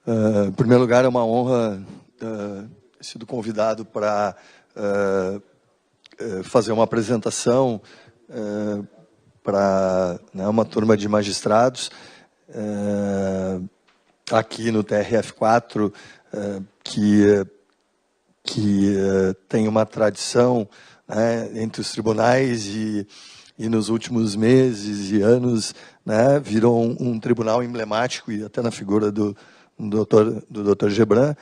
Em primeiro lugar, é uma honra ter sido convidado para fazer uma apresentação para uma turma de magistrados aqui no TRF4, que tem uma tradição entre os tribunais e nos últimos meses e anos virou um tribunal emblemático, e até na figura do Dr. Gebran,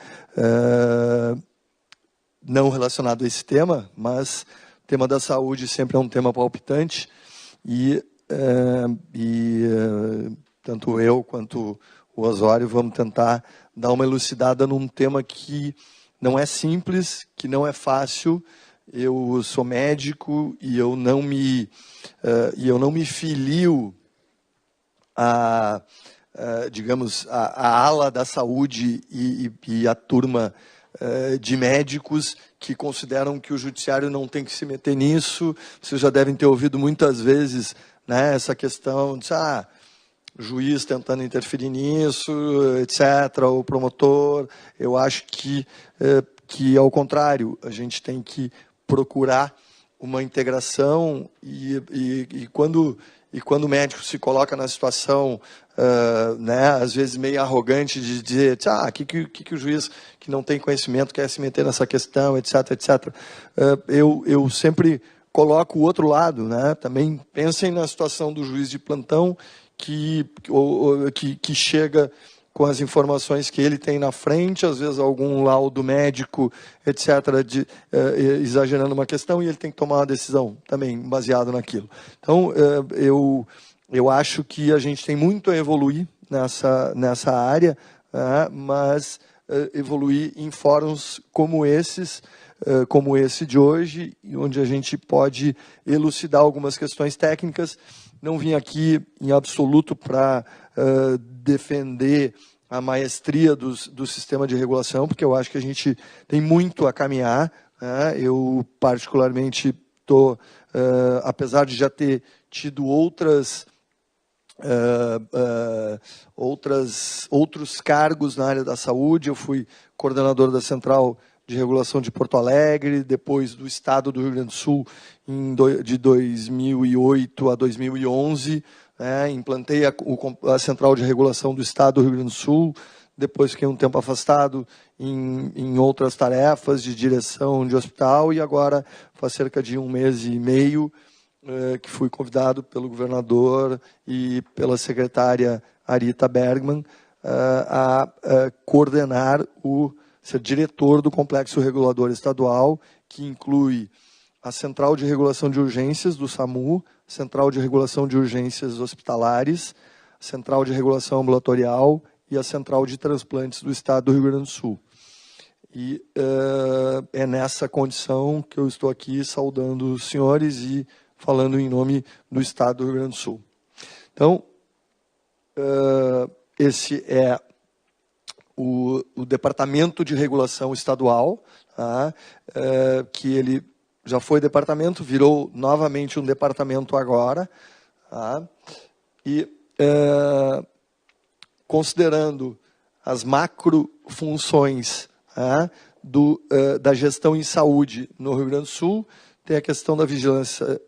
não relacionado a esse tema, mas o tema da saúde sempre é um tema palpitante, e tanto eu quanto o Osório vamos tentar dar uma elucidada num tema que não é simples, que não é fácil. Eu sou médico e eu não me filio digamos, a ala da saúde e a turma de médicos que consideram que o judiciário não tem que se meter nisso. Vocês já devem ter ouvido muitas vezes essa questão de juiz tentando interferir nisso, etc., o promotor. Eu acho que ao contrário, a gente tem que procurar uma integração, e quando o médico se coloca na situação, às vezes meio arrogante, de dizer que o juiz que não tem conhecimento quer se meter nessa questão, etc., etc., eu sempre coloco o outro lado. Também pensem na situação do juiz de plantão que chega com as informações que ele tem na frente, às vezes algum laudo médico, etc., exagerando uma questão, e ele tem que tomar uma decisão também baseado naquilo. Então, eu acho que a gente tem muito a evoluir nessa área, mas evoluir em fóruns como esses, como esse de hoje, onde a gente pode elucidar algumas questões técnicas. Não vim aqui, em absoluto, para defender a maestria do sistema de regulação, porque eu acho que a gente tem muito a caminhar. Eu, particularmente, apesar de já ter tido outros cargos na área da saúde, eu fui coordenador da Central de Regulação de Porto Alegre, depois do Estado do Rio Grande do Sul, de 2008 a 2011, implantei a Central de Regulação do Estado do Rio Grande do Sul, depois fiquei um tempo afastado em outras tarefas de direção de hospital, e agora faz cerca de 1 mês e meio que fui convidado pelo governador e pela secretária Arita Bergman a coordenar ser diretor do Complexo Regulador Estadual, que inclui a Central de Regulação de Urgências do SAMU, Central de Regulação de Urgências Hospitalares, Central de Regulação Ambulatorial e a Central de Transplantes do Estado do Rio Grande do Sul. E é nessa condição que eu estou aqui saudando os senhores e falando em nome do Estado do Rio Grande do Sul. Então, esse é o Departamento de Regulação Estadual, que ele já foi departamento, virou novamente um departamento agora, e considerando as macrofunções da gestão em saúde no Rio Grande do Sul, tem a questão da vigilância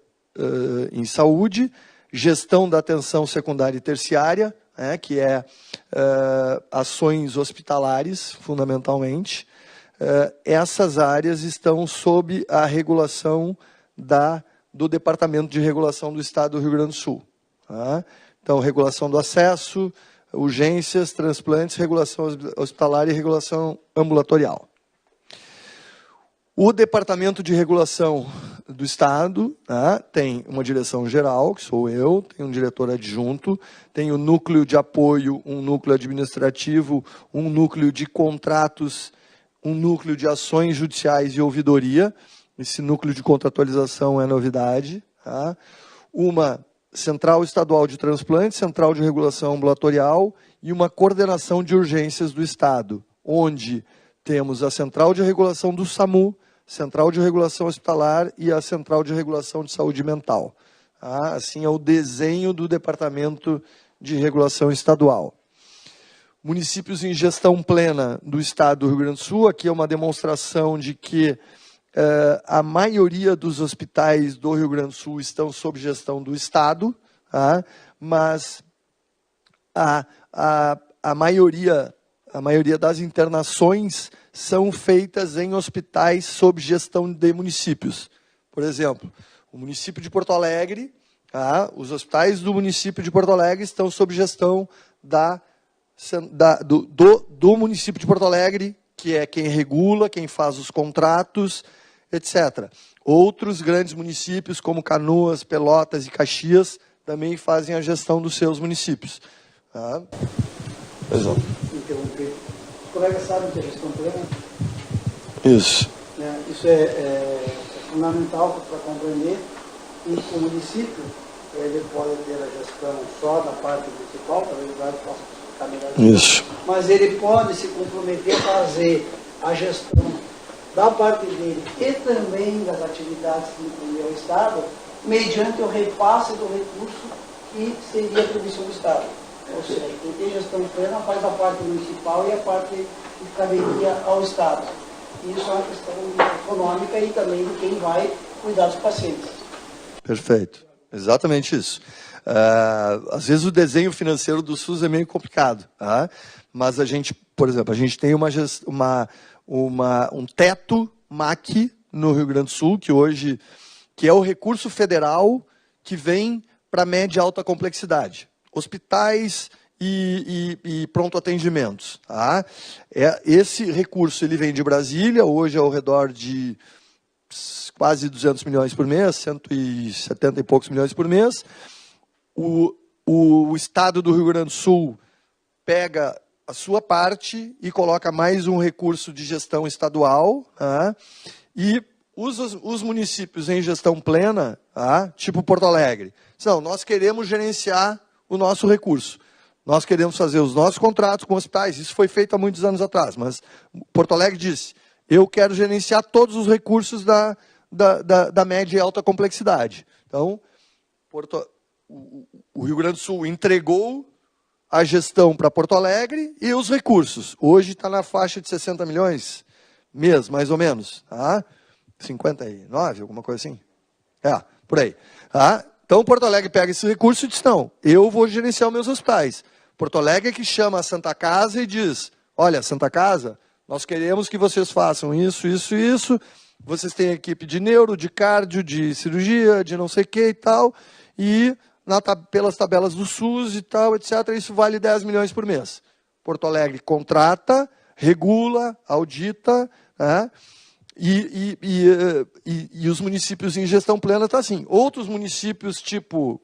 em saúde, gestão da atenção secundária e terciária, que é ações hospitalares, fundamentalmente. Essas áreas estão sob a regulação do Departamento de Regulação do Estado do Rio Grande do Sul. Então, regulação do acesso, urgências, transplantes, regulação hospitalar e regulação ambulatorial. O Departamento de Regulação do Estado tem uma direção geral, que sou eu, tem um diretor adjunto, tem um núcleo de apoio, um núcleo administrativo, um núcleo de contratos, um núcleo de ações judiciais e ouvidoria. Esse núcleo de contratualização é novidade. Uma Central Estadual de Transplantes, Central de Regulação Ambulatorial e uma coordenação de urgências do Estado, onde temos a Central de Regulação do SAMU, Central de Regulação Hospitalar e a Central de Regulação de Saúde Mental. Assim é o desenho do Departamento de Regulação Estadual. municípios em gestão plena do estado do Rio Grande do Sul. Aqui é uma demonstração de que a maioria dos hospitais do Rio Grande do Sul estão sob gestão do estado, tá? Mas a maioria das internações são feitas em hospitais sob gestão de municípios. Por exemplo, o município de Porto Alegre, tá? Os hospitais do município de Porto Alegre estão sob gestão do município de Porto Alegre, que é quem regula, quem faz os contratos, etc. Outros grandes municípios, como Canoas, Pelotas e Caxias, também fazem a gestão dos seus municípios. Tá? Interromper. Os colegas sabem que a gestão plena? Isso. Isso é fundamental para compreender que o município ele pode ter a gestão só da parte municipal, talvez o Eduardo possa explicar melhor isso. Mas ele pode se comprometer a fazer a gestão da parte dele e também das atividades que incluem ao Estado, mediante o repasse do recurso que seria previsto no Estado. Ou seja, quem tem gestão plena faz a parte municipal e a parte que caberia ao Estado. Isso é uma questão econômica e também de quem vai cuidar dos pacientes. Perfeito. Exatamente isso. Às vezes o desenho financeiro do SUS é meio complicado, tá? Mas a gente, por exemplo, a gente tem um teto MAC no Rio Grande do Sul, que é o recurso federal que vem para média e alta complexidade. Hospitais e pronto atendimentos. Tá? Esse recurso ele vem de Brasília, hoje é ao redor de quase 200 milhões por mês, 170 e poucos milhões por mês. O Estado do Rio Grande do Sul pega a sua parte e coloca mais um recurso de gestão estadual. Tá? E os municípios em gestão plena, tá? Tipo Porto Alegre, não, nós queremos gerenciar o nosso recurso. Nós queremos fazer os nossos contratos com hospitais. Isso foi feito há muitos anos atrás, mas Porto Alegre disse, eu quero gerenciar todos os recursos da média e alta complexidade. Então, o Rio Grande do Sul entregou a gestão para Porto Alegre e os recursos. Hoje está na faixa de 60 milhões mês, mais ou menos. Tá? 59, alguma coisa assim. Por aí. Tá? Então, Porto Alegre pega esse recurso e diz, não, eu vou gerenciar os meus hospitais. Porto Alegre é que chama a Santa Casa e diz, olha, Santa Casa, nós queremos que vocês façam isso, isso e isso, vocês têm equipe de neuro, de cardio, de cirurgia, de não sei o que e tal, e pelas tabelas do SUS e tal, etc., isso vale 10 milhões por mês. Porto Alegre contrata, regula, audita, né? E os municípios em gestão plena estão assim. Outros municípios, tipo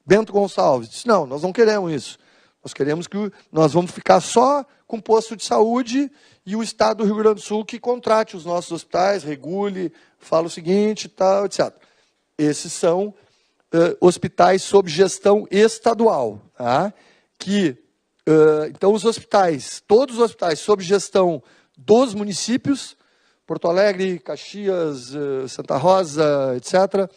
Bento Gonçalves, dizem, não, nós não queremos isso. Nós queremos que nós vamos ficar só com posto de saúde e o Estado do Rio Grande do Sul que contrate os nossos hospitais, regule, fala o seguinte, tal, etc. Esses são hospitais sob gestão estadual. Tá? Então, todos os hospitais sob gestão dos municípios, Porto Alegre, Caxias, Santa Rosa, etc.,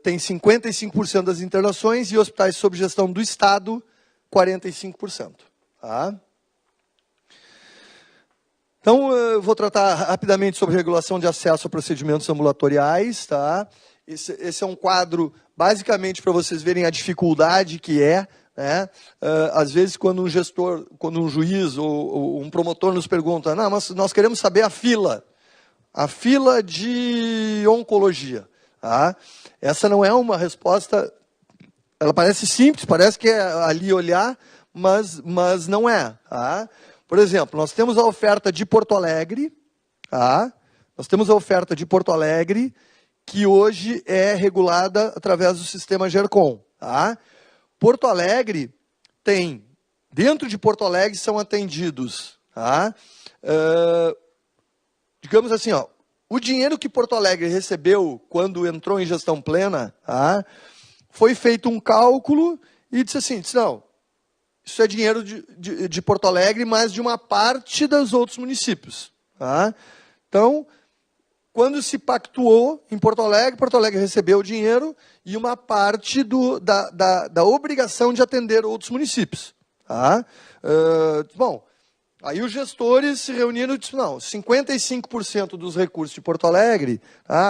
tem 55% das internações e hospitais sob gestão do Estado, 45%. Tá? Então, eu vou tratar rapidamente sobre regulação de acesso a procedimentos ambulatoriais. Tá? Esse é um quadro, basicamente, para vocês verem a dificuldade que é. Né? Às vezes, quando um juiz ou um promotor nos pergunta, não, mas nós queremos saber a fila de oncologia. Tá? Essa não é uma resposta, ela parece simples, parece que é ali olhar, mas não é. Tá? Por exemplo, nós temos a oferta de Porto Alegre, tá? Nós temos a oferta de Porto Alegre, que hoje é regulada através do sistema GERCOM. Tá? Porto Alegre tem, dentro de Porto Alegre são atendidos, tá? Digamos assim, ó, o dinheiro que Porto Alegre recebeu quando entrou em gestão plena, tá? Foi feito um cálculo e disse assim, não, isso é dinheiro de Porto Alegre, mas de uma parte dos outros municípios. Tá? Então, quando se pactuou em Porto Alegre recebeu o dinheiro e uma parte da obrigação de atender outros municípios. Tá? Bom, aí os gestores se reuniram e disseram, não, 55% dos recursos de Porto Alegre,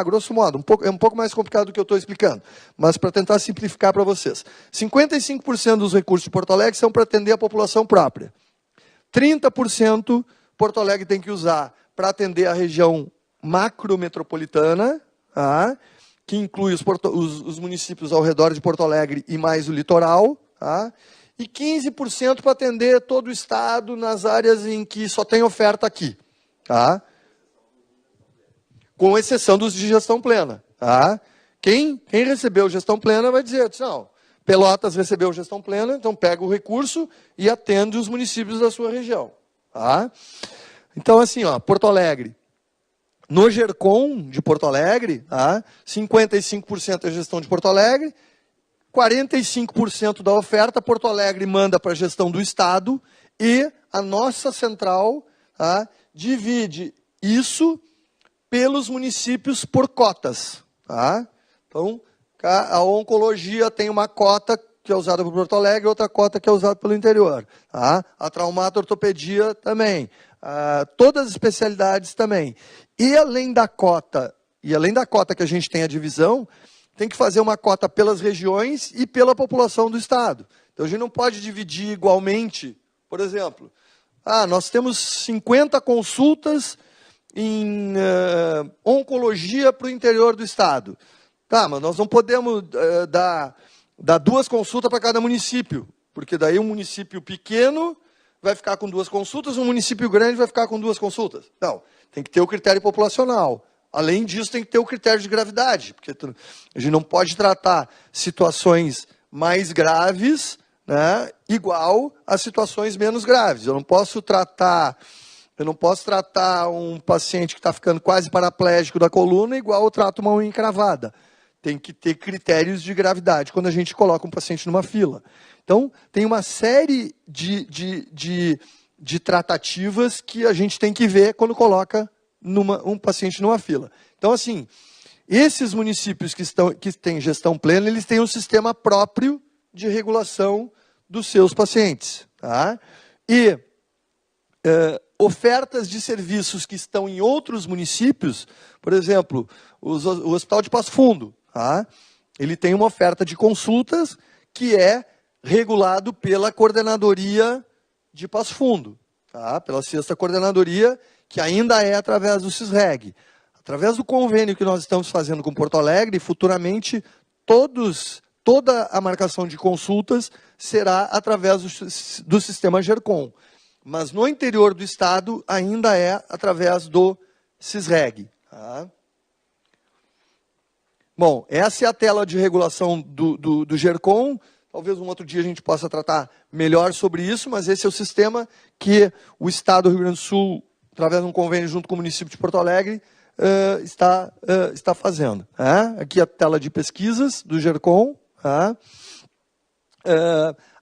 grosso modo, é um pouco mais complicado do que eu estou explicando, mas para tentar simplificar para vocês. 55% dos recursos de Porto Alegre são para atender a população própria. 30% Porto Alegre tem que usar para atender a região macrometropolitana, que inclui os municípios ao redor de Porto Alegre e mais o litoral, e 15% para atender todo o estado nas áreas em que só tem oferta aqui, com exceção dos de gestão plena. Quem recebeu gestão plena vai dizer, não, Pelotas recebeu gestão plena, então pega o recurso e atende os municípios da sua região. Então, assim, Porto Alegre, no GERCOM de Porto Alegre, 55% é gestão de Porto Alegre, 45% da oferta Porto Alegre manda para a gestão do Estado e a nossa central divide isso pelos municípios por cotas. Então, a oncologia tem uma cota que é usada por Porto Alegre, outra cota que é usada pelo interior. A traumato-ortopedia também. Todas as especialidades também. E além da cota que a gente tem a divisão, tem que fazer uma cota pelas regiões e pela população do Estado. Então a gente não pode dividir igualmente, por exemplo, nós temos 50 consultas em oncologia para o interior do Estado. Tá, mas nós não podemos dar 2 consultas para cada município, porque daí um município pequeno vai ficar com 2 consultas, um município grande vai ficar com 2 consultas. Não, tem que ter o critério populacional. Além disso, tem que ter o critério de gravidade, porque a gente não pode tratar situações mais graves, igual a situações menos graves. Eu não posso tratar um paciente que está ficando quase paraplégico da coluna igual eu trato uma unha encravada. Tem que ter critérios de gravidade quando a gente coloca um paciente numa fila. Então, tem uma série de tratativas que a gente tem que ver quando coloca um paciente numa fila. Então, assim, esses municípios que têm gestão plena, eles têm um sistema próprio de regulação dos seus pacientes. E ofertas de serviços que estão em outros municípios, por exemplo, o Hospital de Passo Fundo, ele tem uma oferta de consultas que é regulado pela Coordenadoria de Passo Fundo, pela 6ª Coordenadoria, que ainda é através do CISREG. Através do convênio que nós estamos fazendo com Porto Alegre, futuramente toda a marcação de consultas será através do sistema GERCOM. Mas no interior do Estado ainda é através do CISREG. Bom, essa é a tela de regulação do GERCOM. Talvez um outro dia a gente possa tratar melhor sobre isso, mas esse é o sistema que o Estado do Rio Grande do Sul, através de um convênio junto com o município de Porto Alegre, está fazendo. Aqui a tela de pesquisas do GERCOM.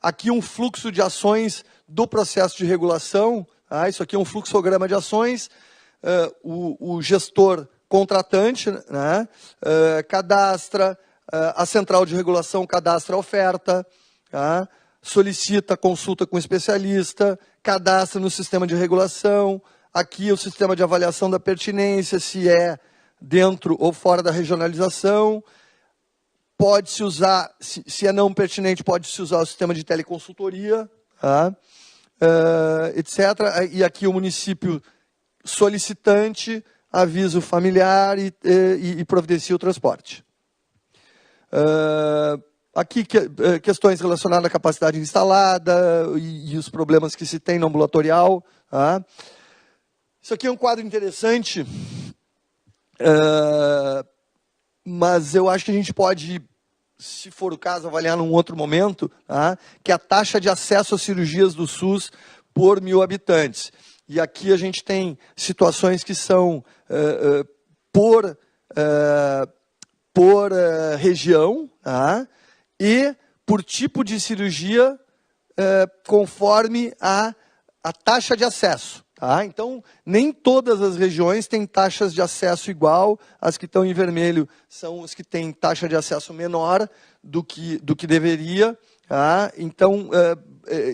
Aqui um fluxo de ações do processo de regulação. Isso aqui é um fluxograma de ações. O gestor contratante cadastra, a central de regulação cadastra a oferta, solicita consulta com especialista, cadastra no sistema de regulação. Aqui o sistema de avaliação da pertinência, se é dentro ou fora da regionalização. Pode-se usar, se é não pertinente, pode-se usar o sistema de teleconsultoria, etc. E aqui o município solicitante avisa o familiar e providencia o transporte. Aqui questões relacionadas à capacidade instalada e os problemas que se tem no ambulatorial. Isso aqui é um quadro interessante, mas eu acho que a gente pode, se for o caso, avaliar num outro momento, que é a taxa de acesso às cirurgias do SUS por 1000 habitantes. E aqui a gente tem situações que são por região e por tipo de cirurgia conforme a taxa de acesso. Tá? Então, nem todas as regiões têm taxas de acesso igual. As que estão em vermelho são as que têm taxa de acesso menor do que deveria. Tá? Então,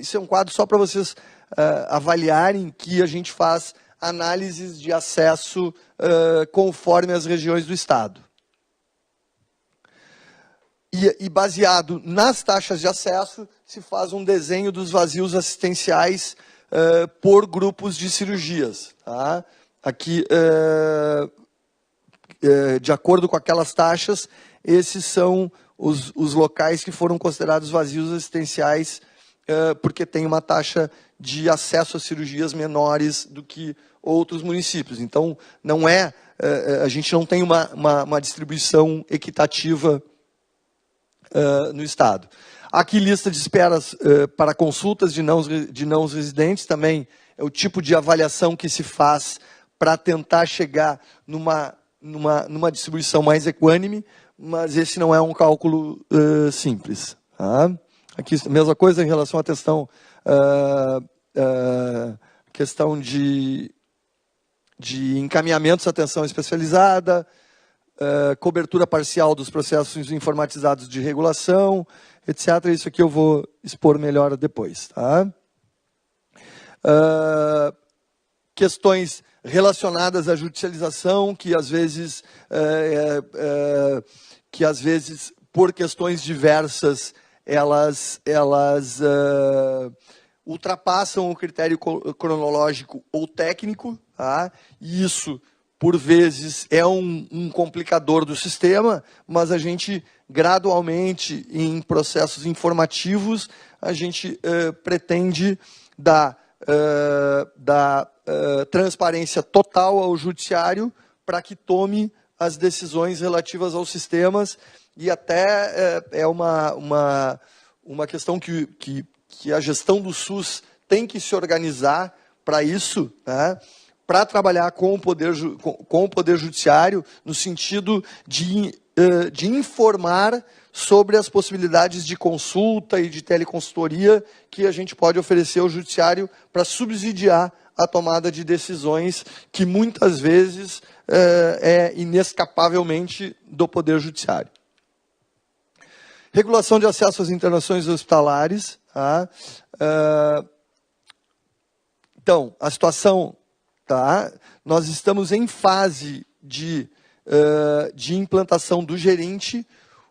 isso é um quadro só para vocês avaliarem que a gente faz análises de acesso conforme as regiões do Estado. E baseado nas taxas de acesso, se faz um desenho dos vazios assistenciais por grupos de cirurgias. Tá? Aqui, de acordo com aquelas taxas, esses são os locais que foram considerados vazios assistenciais, porque tem uma taxa de acesso a cirurgias menores do que outros municípios. Então, não a gente não tem uma distribuição equitativa no Estado. Aqui, lista de esperas para consultas de não residentes, também é o tipo de avaliação que se faz para tentar chegar numa distribuição mais equânime, mas esse não é um cálculo simples. Tá? Aqui, a mesma coisa em relação à questão de encaminhamentos à atenção especializada, cobertura parcial dos processos informatizados de regulação, etc. Isso aqui eu vou expor melhor depois. Tá? Questões relacionadas à judicialização, que às vezes, por questões diversas, elas ultrapassam o critério cronológico ou técnico. Tá? E isso, por vezes, é um complicador do sistema, mas a gente, gradualmente, em processos informativos, a gente pretende dar transparência total ao judiciário para que tome as decisões relativas aos sistemas, e até é uma questão que a gestão do SUS tem que se organizar para isso, né? Para trabalhar com o Poder Judiciário, no sentido de informar sobre as possibilidades de consulta e de teleconsultoria que a gente pode oferecer ao Judiciário para subsidiar a tomada de decisões que muitas vezes é inescapavelmente do Poder Judiciário. Regulação de acesso às internações hospitalares. Tá? Então, a situação... Tá? Nós estamos em fase de implantação do gerente.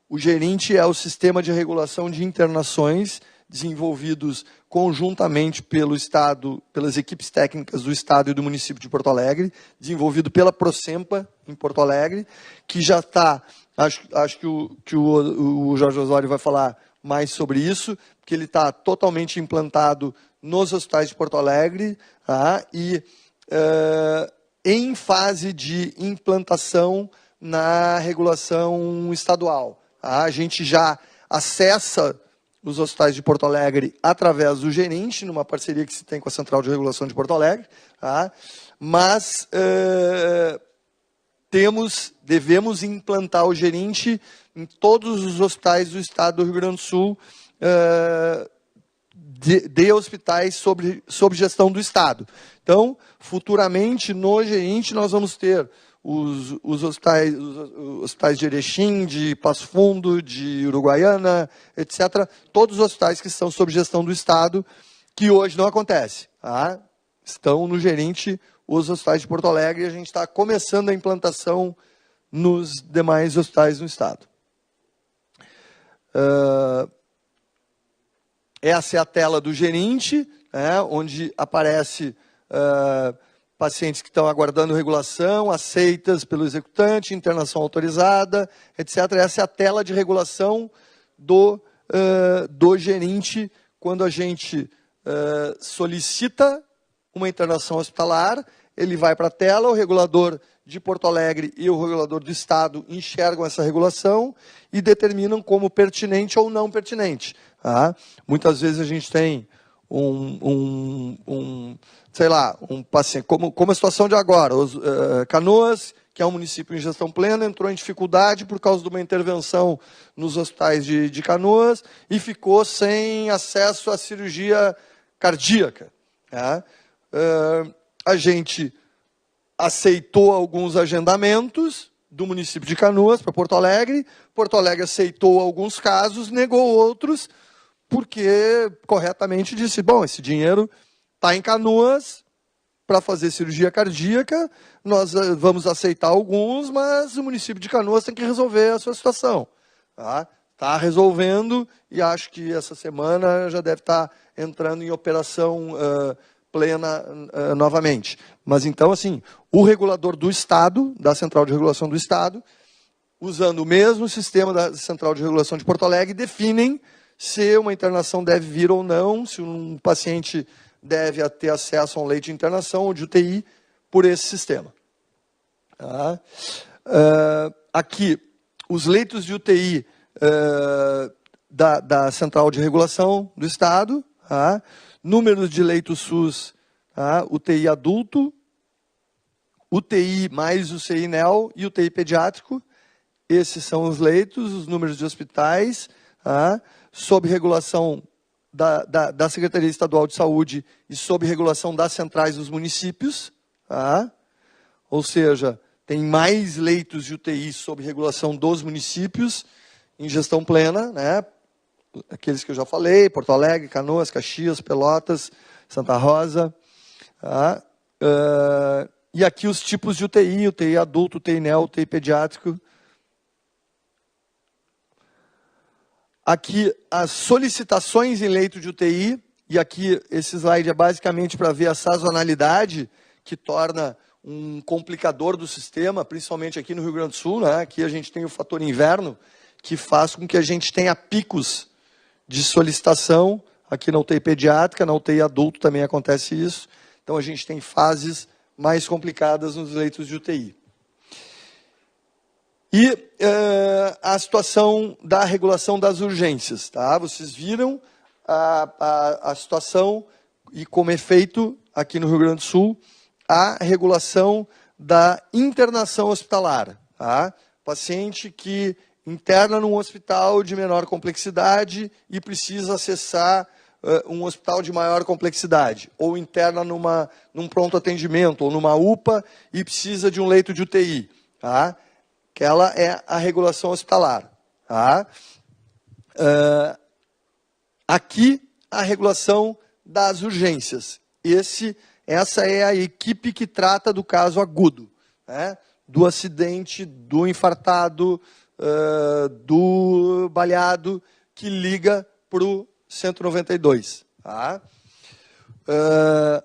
O gerente é o sistema de regulação de internações desenvolvidos conjuntamente pelo Estado, pelas equipes técnicas do Estado e do município de Porto Alegre, desenvolvido pela Procempa, em Porto Alegre, que já está, acho que o Jorge Osório vai falar mais sobre isso, porque ele está totalmente implantado nos hospitais de Porto Alegre, tá? E em fase de implantação na regulação estadual. Tá? A gente já acessa os hospitais de Porto Alegre através do gerente, numa parceria que se tem com a Central de Regulação de Porto Alegre, tá? Mas devemos implantar o gerente em todos os hospitais do Estado do Rio Grande do Sul, de hospitais sob gestão do Estado. Então, futuramente, no gerente, nós vamos ter os hospitais de Erechim, de Passo Fundo, de Uruguaiana, etc. Todos os hospitais que estão sob gestão do Estado, que hoje não acontece. Tá? Estão no gerente os hospitais de Porto Alegre, e a gente está começando a implantação nos demais hospitais do Estado. Essa é a tela do gerente, né, onde aparece pacientes que estão aguardando regulação, aceitas pelo executante, internação autorizada, etc. Essa é a tela de regulação do gerente quando a gente solicita uma internação hospitalar. Ele vai para a tela, o regulador de Porto Alegre e o regulador do Estado enxergam essa regulação e determinam como pertinente ou não pertinente. Tá? Muitas vezes a gente tem um paciente, como a situação de agora, Canoas, que é um município em gestão plena, entrou em dificuldade por causa de uma intervenção nos hospitais de Canoas e ficou sem acesso à cirurgia cardíaca. Tá? a gente aceitou alguns agendamentos do município de Canoas para Porto Alegre aceitou alguns casos, negou outros, porque corretamente disse, bom, esse dinheiro está em Canoas para fazer cirurgia cardíaca, nós vamos aceitar alguns, mas o município de Canoas tem que resolver a sua situação. Está resolvendo e acho que essa semana já deve estar entrando em operação plena novamente. Mas então, assim, o regulador do Estado, da Central de Regulação do Estado, usando o mesmo sistema da Central de Regulação de Porto Alegre, definem se uma internação deve vir ou não, se um paciente deve ter acesso a um leito de internação ou de UTI por esse sistema. Aqui, os leitos de UTI da Central de Regulação do Estado, números de leitos SUS, UTI adulto, UTI mais UCI NEL e UTI pediátrico. Esses são os leitos, os números de hospitais, sob regulação da Secretaria Estadual de Saúde e sob regulação das centrais dos municípios. Ou seja, tem mais leitos de UTI sob regulação dos municípios, em gestão plena, né? Aqueles que eu já falei, Porto Alegre, Canoas, Caxias, Pelotas, Santa Rosa. E aqui os tipos de UTI, UTI adulto, UTI NEL, UTI pediátrico. Aqui as solicitações em leito de UTI, e aqui esse slide é basicamente para ver a sazonalidade, que torna um complicador do sistema, principalmente aqui no Rio Grande do Sul, né? Aqui a gente tem o fator inverno, que faz com que a gente tenha picos de solicitação, aqui na UTI pediátrica, na UTI adulto também acontece isso, então a gente tem fases mais complicadas nos leitos de UTI. E a situação da regulação das urgências. Vocês viram a situação e como é feito aqui no Rio Grande do Sul a regulação da internação hospitalar. Paciente que interna num hospital de menor complexidade e precisa acessar um hospital de maior complexidade, ou interna num pronto atendimento, ou numa UPA e precisa de um leito de UTI. Aquela é a regulação hospitalar. Aqui, a regulação das urgências. Essa é a equipe que trata do caso agudo, né? Do acidente, do infartado, do baleado, que liga para o 192.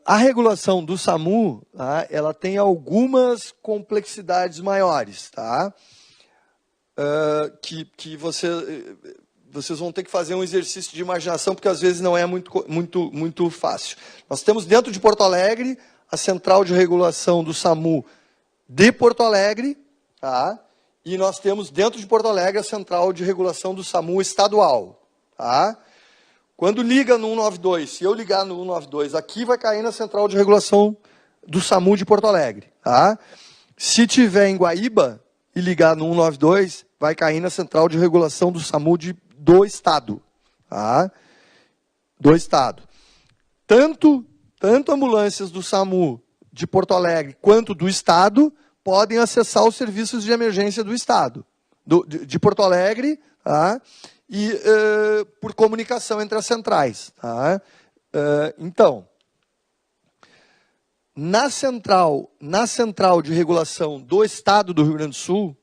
A regulação do SAMU, ela tem algumas complexidades maiores, que vocês vão ter que fazer um exercício de imaginação, porque às vezes não é muito fácil. Nós temos dentro de Porto Alegre a Central de Regulação do SAMU de Porto Alegre, e nós temos dentro de Porto Alegre a Central de Regulação do SAMU estadual. Quando liga no 192, se eu ligar no 192, aqui vai cair na Central de Regulação do SAMU de Porto Alegre. Se tiver em Guaíba e ligar no 192, vai cair na Central de Regulação do SAMU do Estado. Do Estado. Tanto ambulâncias do SAMU de Porto Alegre quanto do Estado podem acessar os serviços de emergência do Estado, de Porto Alegre, e por comunicação entre as centrais. Então, na central de regulação do Estado do Rio Grande do Sul,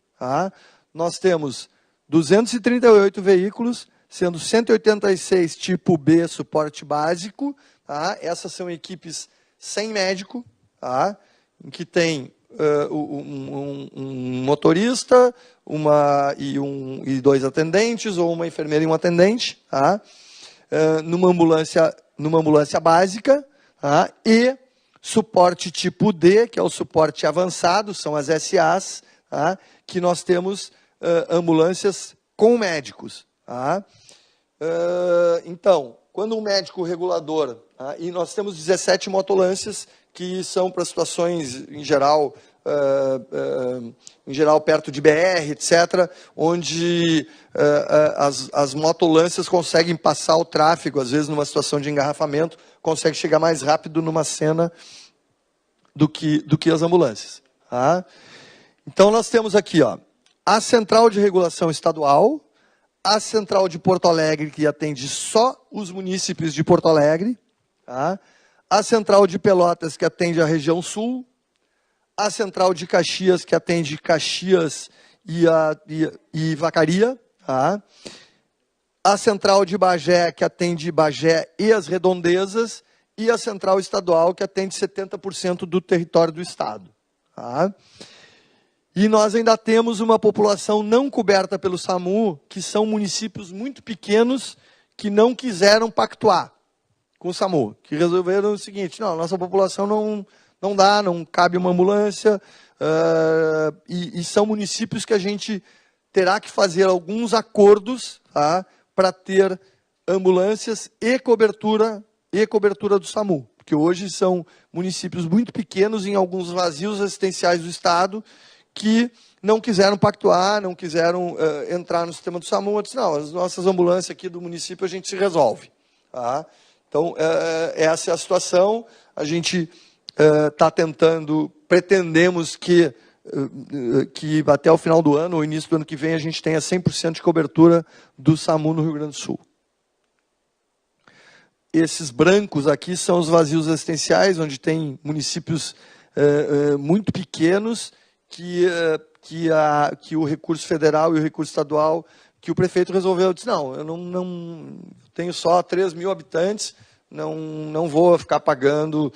nós temos 238 veículos, sendo 186 tipo B, suporte básico. Essas são equipes sem médico, em que tem um motorista e 2 atendentes, ou uma enfermeira e um atendente, numa ambulância básica, e suporte tipo D, que é o suporte avançado, são as SAs, que nós temos ambulâncias com médicos. Então, quando um médico regulador, e nós temos 17 motolâncias, que são para situações, em geral, perto de BR, etc., onde as motolâncias conseguem passar o tráfego, às vezes numa situação de engarrafamento, consegue chegar mais rápido numa cena do que as ambulâncias. Tá? Então, nós temos aqui ó, a Central de Regulação Estadual, a Central de Porto Alegre, que atende só os munícipes de Porto Alegre, tá? A Central de Pelotas, que atende a região sul, a Central de Caxias, que atende Caxias e Vacaria, tá? A Central de Bagé, que atende Bagé e as redondezas, e a Central Estadual, que atende 70% do território do Estado. Tá? E nós ainda temos uma população não coberta pelo SAMU, que são municípios muito pequenos que não quiseram pactuar com o SAMU, que resolveram o seguinte, não, nossa população não dá, não cabe uma ambulância, e são municípios que a gente terá que fazer alguns acordos, tá, para ter ambulâncias e cobertura do SAMU, porque hoje são municípios muito pequenos em alguns vazios assistenciais do Estado que não quiseram pactuar, não quiseram entrar no sistema do SAMU. Eu disse, não, as nossas ambulâncias aqui do município a gente se resolve. Tá? Então, essa é a situação. A gente está pretendemos que até o final do ano, ou início do ano que vem, a gente tenha 100% de cobertura do SAMU no Rio Grande do Sul. Esses brancos aqui são os vazios assistenciais, onde tem municípios muito pequenos que o recurso federal e o recurso estadual, que o prefeito resolveu, disse, não, eu não tenho só 3 mil habitantes, não vou ficar pagando,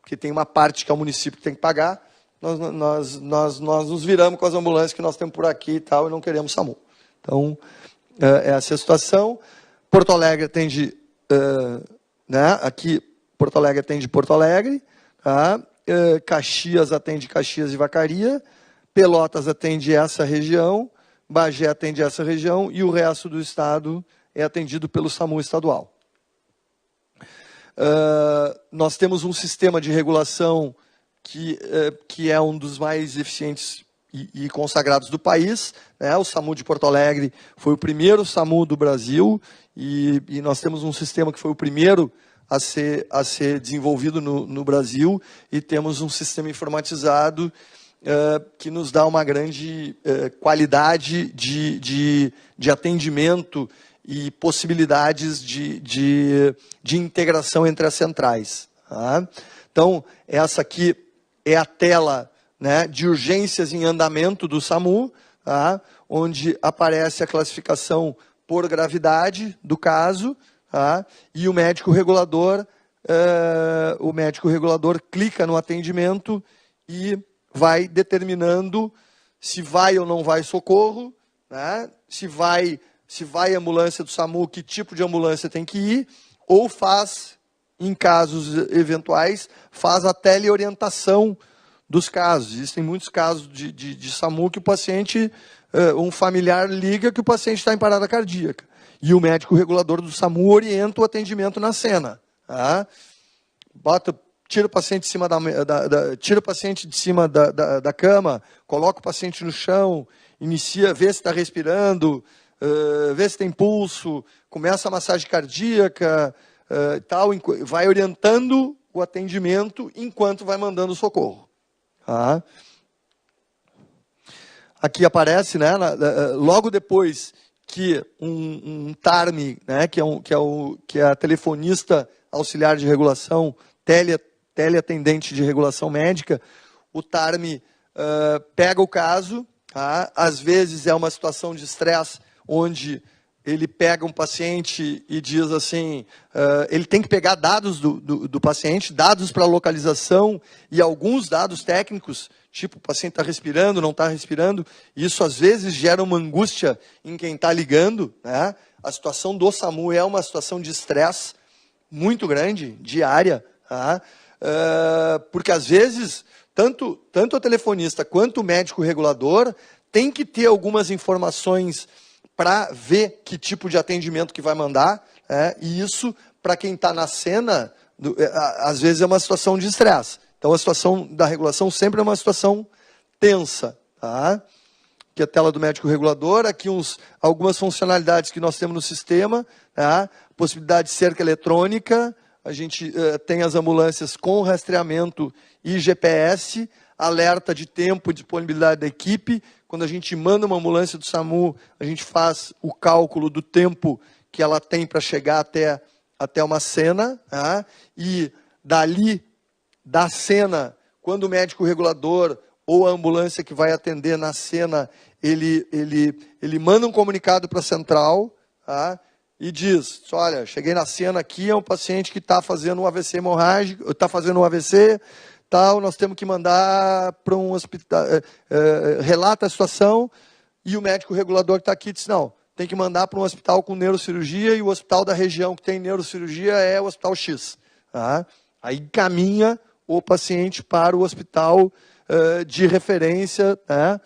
porque tem uma parte que é o município que tem que pagar, nós nos viramos com as ambulâncias que nós temos por aqui e tal, e não queremos SAMU. Então, essa é a situação. Porto Alegre atende, aqui, Porto Alegre atende Porto Alegre, tá? Caxias atende Caxias e Vacaria, Pelotas atende essa região, Bagé atende essa região, e o resto do estado é atendido pelo SAMU estadual. Nós temos um sistema de regulação que é um dos mais eficientes e consagrados do país. Né? O SAMU de Porto Alegre foi o primeiro SAMU do Brasil, e nós temos um sistema que foi o primeiro a ser desenvolvido no Brasil, e temos um sistema informatizado que nos dá uma grande qualidade de atendimento e possibilidades de integração entre as centrais. Tá? Então, essa aqui é a tela, né, de urgências em andamento do SAMU, tá? Onde aparece a classificação por gravidade do caso, tá? E o médico regulador clica no atendimento e vai determinando se vai ou não vai socorro, né? Se vai ambulância do SAMU, que tipo de ambulância tem que ir, ou faz, em casos eventuais, faz a teleorientação dos casos. Existem muitos casos de SAMU que o paciente, um familiar liga que o paciente está em parada cardíaca. E o médico regulador do SAMU orienta o atendimento na cena. Tá? Tira o paciente de cima da cama, coloca o paciente no chão, inicia, vê se está respirando, vê se tem pulso, começa a massagem cardíaca, tal, vai orientando o atendimento enquanto vai mandando o socorro. Tá? Aqui aparece, né, logo depois que um TARM, né, que é a telefonista auxiliar de regulação, teleatendente de regulação médica, o TARM pega o caso, tá? Às vezes é uma situação de estresse, onde ele pega um paciente e diz assim, ele tem que pegar dados do paciente, dados para localização e alguns dados técnicos, tipo, o paciente está respirando, não está respirando, e isso às vezes gera uma angústia em quem está ligando. Né? A situação do SAMU é uma situação de estresse muito grande, diária, tá? Porque às vezes, tanto o telefonista quanto o médico regulador tem que ter algumas informações para ver que tipo de atendimento que vai mandar, e isso, para quem está na cena, às vezes é uma situação de estresse. Então, a situação da regulação sempre é uma situação tensa. Tá? Aqui a tela do médico regulador, aqui algumas funcionalidades que nós temos no sistema, tá? Possibilidade de cerca eletrônica, a gente tem as ambulâncias com rastreamento e GPS, alerta de tempo e disponibilidade da equipe. Quando a gente manda uma ambulância do SAMU, a gente faz o cálculo do tempo que ela tem para chegar até uma cena, tá? E dali, da cena, quando o médico regulador ou a ambulância que vai atender na cena, ele manda um comunicado para a central, tá? E diz, olha, cheguei na cena aqui, é um paciente que está fazendo um AVC hemorrágico, está fazendo um AVC, tal, nós temos que mandar para um hospital, relata a situação, e o médico regulador que está aqui diz, não, tem que mandar para um hospital com neurocirurgia, e o hospital da região que tem neurocirurgia é o hospital X. Tá? Aí encaminha o paciente para o hospital de referência, tá?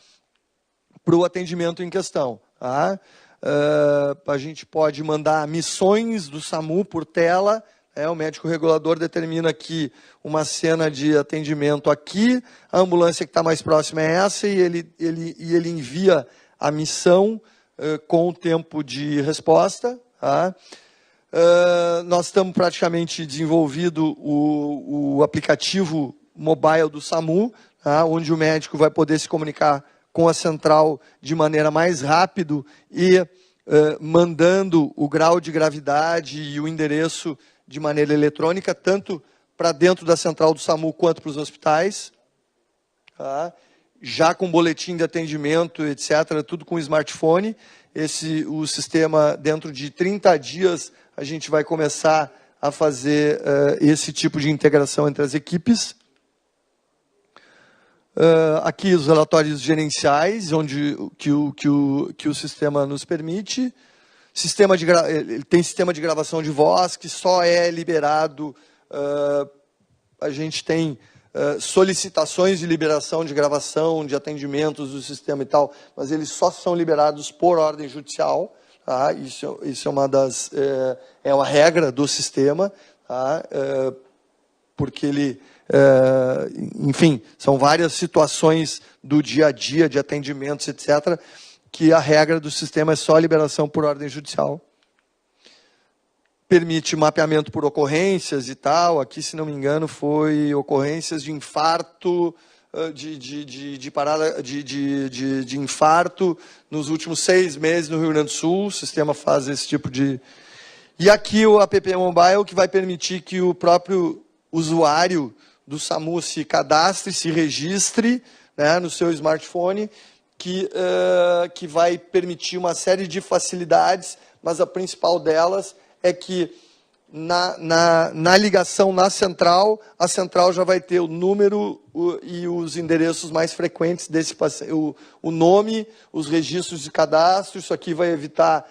Para o atendimento em questão. Tá? A gente pode mandar missões do SAMU por tela, o médico regulador determina aqui uma cena de atendimento aqui, a ambulância que está mais próxima é essa, e ele envia a missão com o tempo de resposta. Tá? Nós estamos praticamente desenvolvido o aplicativo mobile do SAMU, tá? Onde o médico vai poder se comunicar com a central de maneira mais rápido e mandando o grau de gravidade e o endereço de maneira eletrônica, tanto para dentro da central do SAMU quanto para os hospitais. Tá? Já com boletim de atendimento, etc., tudo com smartphone. O sistema, dentro de 30 dias, a gente vai começar a fazer esse tipo de integração entre as equipes. Aqui os relatórios gerenciais, que o sistema nos permite. Ele tem sistema de gravação de voz, que só é liberado, a gente tem solicitações de liberação de gravação, de atendimentos do sistema e tal, mas eles só são liberados por ordem judicial. Tá? Isso é uma regra do sistema, tá? Porque ele... enfim, são várias situações do dia a dia, de atendimentos, etc., que a regra do sistema é só liberação por ordem judicial. Permite mapeamento por ocorrências e tal. Aqui, se não me engano, foi ocorrências de infarto, de infarto nos últimos 6 meses no Rio Grande do Sul. O sistema faz esse tipo de... E aqui o app mobile, que vai permitir que o próprio usuário do SAMU se cadastre, se registre, né, no seu smartphone, que vai permitir uma série de facilidades, mas a principal delas é que na ligação na central, a central já vai ter o número e os endereços mais frequentes desse paciente, o nome, os registros de cadastro. Isso aqui vai evitar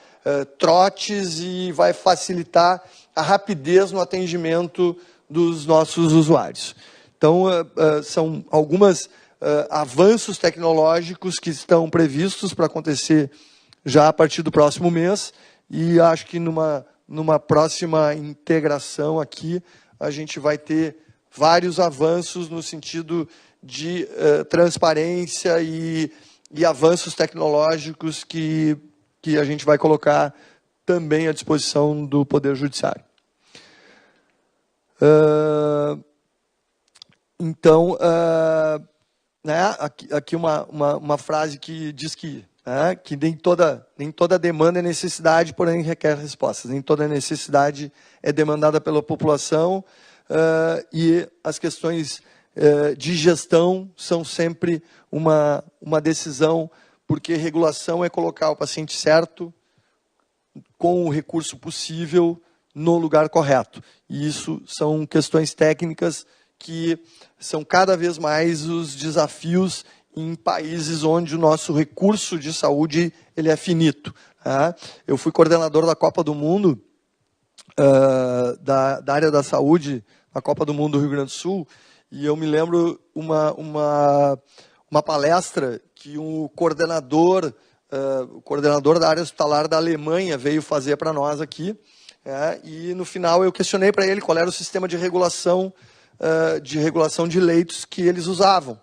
trotes e vai facilitar a rapidez no atendimento dos nossos usuários. Então, são algumas avanços tecnológicos que estão previstos para acontecer já a partir do próximo mês, e acho que numa próxima integração aqui, a gente vai ter vários avanços no sentido de transparência e avanços tecnológicos que a gente vai colocar também à disposição do Poder Judiciário. Então, né, aqui uma frase que diz que nem toda demanda é necessidade, porém requer respostas. Nem toda necessidade é demandada pela população, e as questões de gestão são sempre uma decisão, porque regulação é colocar o paciente certo, com o recurso possível, no lugar correto. E isso são questões técnicas que são cada vez mais os desafios em países onde o nosso recurso de saúde ele é finito. Tá? Eu fui coordenador da Copa do Mundo, da área da saúde, na Copa do Mundo do Rio Grande do Sul, e eu me lembro uma palestra que o coordenador da área hospitalar da Alemanha veio fazer para nós aqui, e no final eu questionei para ele qual era o sistema de regulação de leitos que eles usavam.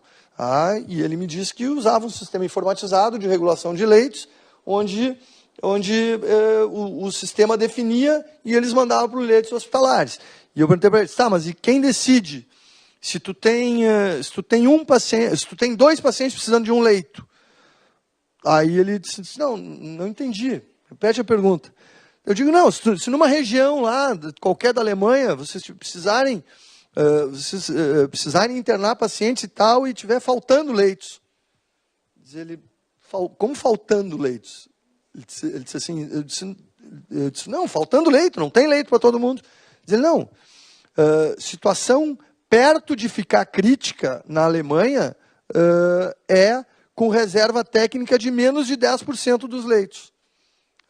E ele me disse que usavam um sistema informatizado de regulação de leitos, onde o sistema definia e eles mandavam para os leitos hospitalares. E eu perguntei para ele, tá, mas e quem decide? Se tu tem um paciente, se tu tem 2 pacientes precisando de um leito. Aí ele disse, não entendi. Repete a pergunta. Eu digo, não, se numa região lá, qualquer da Alemanha, vocês precisarem internar pacientes e tal, e tiver faltando leitos. Diz ele, como faltando leitos? Ele disse assim, eu disse, não, faltando leito, não tem leito para todo mundo. Diz ele, não, situação perto de ficar crítica na Alemanha é com reserva técnica de menos de 10% dos leitos.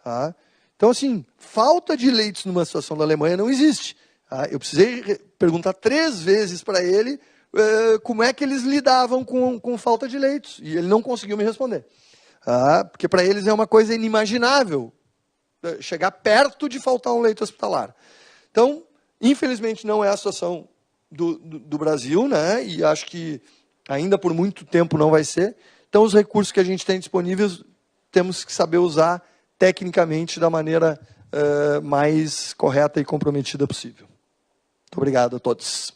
Tá? Então, assim, falta de leitos numa situação da Alemanha não existe. Tá? Eu precisei perguntar 3 vezes para ele como é que eles lidavam com falta de leitos. E ele não conseguiu me responder. Tá? Porque para eles é uma coisa inimaginável chegar perto de faltar um leito hospitalar. Então, infelizmente, não é a situação do Brasil, né? E acho que ainda por muito tempo não vai ser. Então, os recursos que a gente tem disponíveis, temos que saber usar tecnicamente da maneira mais correta e comprometida possível. Muito obrigado a todos.